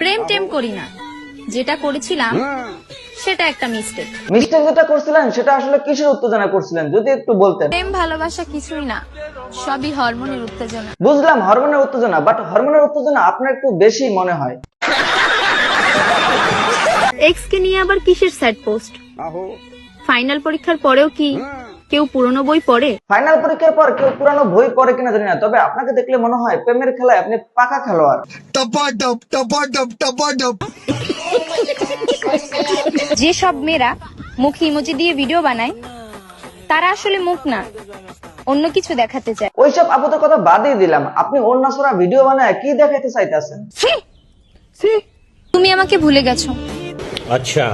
প্রেম টেম করি না, যেটা করেছিলাম সেটা একটা মিস্টেক। মিস্টেক যেটা করছিলেন সেটা আসলে কিসের উত্তেজনা করছিলেন যদি একটু বলতেন। প্রেম ভালোবাসা কিছুই না, সবই হরমোনের উত্তেজনা। বুঝলাম হরমোনের উত্তেজনা, বাট হরমোনের উত্তেজনা আপনার একটু বেশি মনে হয়। এক্স কে নিয়ে আবার কিসের স্যাড পোস্ট? ফাইনাল পরীক্ষার পরেও কি কেউ পুরনো বই পড়ে? ফাইনাল পরীক্ষার পর কেউ পুরানো বই পড়ে কিনা জানি না, তবে আপনাকে দেখলে মনে হয় প্রেমের খেলায় আপনি পাকা খেলোয়াড়। যে সব মেয়েরা মুখ ইমোজি দিয়ে ভিডিও বানায় তারা আসলে মুখ না, অন্য কিছু দেখাতে চায়। ওইসব আপদের কথা বাদই দিলাম, আপনি অন্য ছড়া ভিডিও বানায় কি দেখাইতে চাইতেছেন? তুমি আমাকে ভুলে গেছো, अच्छा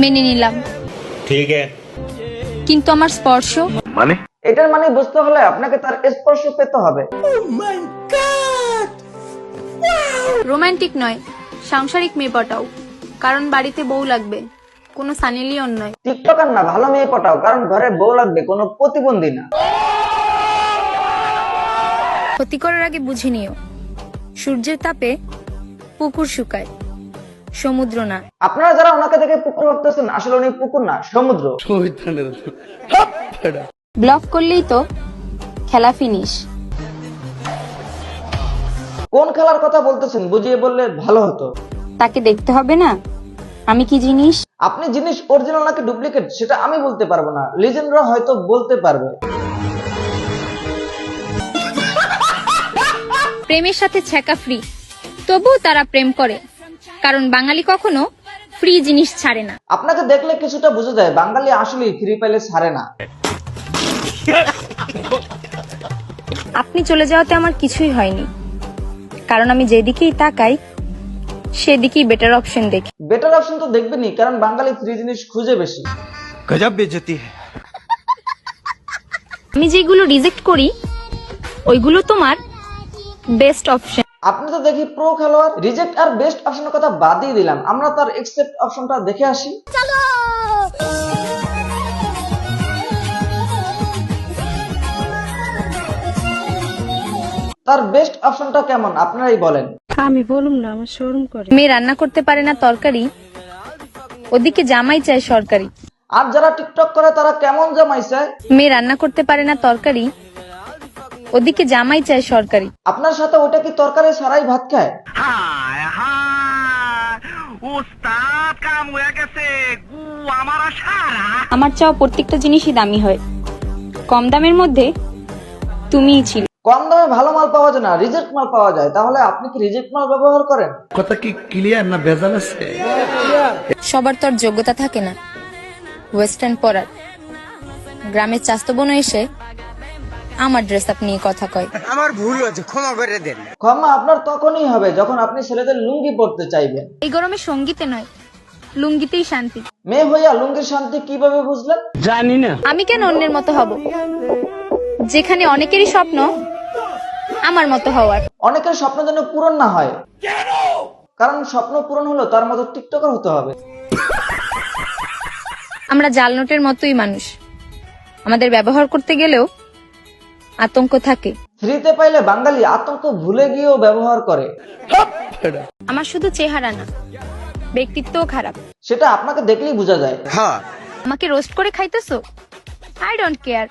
মেনে নিলাম, ठीक है। কিন্তু আমার স্পর্শ माने এটার মানে বুঝতে হলে আপনাকে তার স্পর্শ পেতে হবে। রোমান্টিক নয়, সাংসারিক মেয়ে পটাও, কারণ বাড়িতে বউ লাগবে, কোনো সানি লিওন নয়। টিকটকার না, ভালো মেয়ে পটাও, কারণ ঘরে বউ লাগবে, কোনো প্রতিবন্ধী না। ক্ষতি করার আগে বুঝে নিও, সূর্যের তাপে পুকুর শুকায়, সমুদ্র না। আপনারা যারা ওনাকে দেখে পুকুর ভাবতেছেন, আসলে উনি পুকুর না, সমুদ্র। ব্লক করলেই তো খেলা ফিনিশ। কোন খেলার কথা বলতেছেন বুঝিয়ে বললে ভালো হতো। তাকে দেখতে হবে না আমি কি জিনিস। আপনি জিনিস অরিজিনাল নাকি ডুপ্লিকেট সেটা আমি বলতে পারবো না, লিজেন্ডরা হয়তো বলতে পারবে। প্রেমের সাথে ছ্যাঁকা ফ্রি, তবুও তারা প্রেম করে, কারণ বাঙালি কখনো ফ্রি জিনিস ছাড়ে না। আপনাকে দেখলে কিছুটা বোঝা যায় বাঙালি আসলেই ফ্রি পাইলে ছাড়ে না। আপনি চলে যাওয়াতে আমার কিছুই হয়নি, কারণ আমি যেদিকেই তাকাই সেদিকেই বেটার অপশন দেখি। বেটার অপশন তো দেখবেনই, কারণ বাঙালি ফ্রি জিনিস খুঁজে বেশি। गजब बेइज्जती है। আমি যেগুলো রিজেক্ট করি ওইগুলো তোমার বেস্ট অপশন। আপনি তো দেখি প্রো খেলোয়াড়। রিজেক্ট আর বেস্ট অপশনের কথা বাদই দিলাম, আমরা তার এক্সেপ্ট অপশনটা দেখে আসি। তার বেস্ট অপশনটা কেমন আপনারাই বলেন। আমি বলুম না, আমার শরম করে। মেয়ে রান্না করতে পারে না তরকারি, ওদিকে জামাই চায় সরকারি। আর যারা টিকটক করে তারা কেমন জামাইছে? মেয়ে রান্না করতে পারে না তরকারি, ওদিকে জামাই চায় সরকারি। আপনার সাথে ওটা কি তরকারি ছাড়াই ভাত খায়? আমার চাওয়া প্রত্যেকটা জিনিসই দামি হয়, কম দামের মধ্যে তুমিই ছিল। কম দামে ভালো মাল পাওয়া যায় না, রিজেক্ট মাল পাওয়া যায়। তাহলে আপনি কি রিজেক্ট মাল ব্যবহার করেন? কথা কি ক্লিয়ার না ভেজাল আছে? সবার তো আর যোগ্যতা থাকে না ওয়েস্টার্ন পরার। গ্রামের চাস্তো বোন এসে আমার ড্রেস আপ নিয়ে কথা কয়। আমার ভুল হয়েছে, ক্ষমা করে দেন। ক্ষমা আপনার তখনই হবে যখন আপনি ছেলেদের লুঙ্গি পরতে চাইবেন। এই গরমে সঙ্গীতে নয়, লুঙ্গিতেই শান্তি। মেয়ে হইয়া লুঙ্গির শান্তি কিভাবে বুঝলেন? আমি কেন অন্যের মতো হব, যেখানে অনেকেরই স্বপ্ন আমার মতো হওয়ার। অনেকের স্বপ্ন যেন পূরণ না হয়, কারণ স্বপ্ন পূরণ হলো তার মতো টিকটকার হতে হবে। আমরা জাল নোটের মতোই মানুষ, আমাদের ব্যবহার করতে গেলেও আতঙ্ক থাকে। ফ্রিতে পাইলে বাঙালি আতঙ্ক ভুলে গিয়েও ব্যবহার করে। আমার শুধু চেহারা না, ব্যক্তিত্বও খারাপ। সেটা আপনাকে দেখলেই বোঝা যায়। হ্যাঁ, আমাকে রোস্ট করে খাইতেছো, আই ডোন্ট কেয়ার,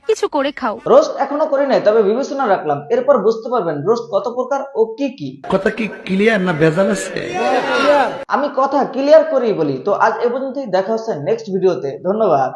কিছু করে খাও। রোস্ট এখনো করি নাই, তবে বিবেচনা রাখলাম, এরপর বুঝতে পারবেন রোস্ট কত প্রকার ও কি কি। কথা কি ক্লিয়ার না ভেজাল আছে? আমি কথা ক্লিয়ার করেই বলি। তো আজ এ পর্যন্তই, দেখা হচ্ছে নেক্সট ভিডিওতে। ধন্যবাদ।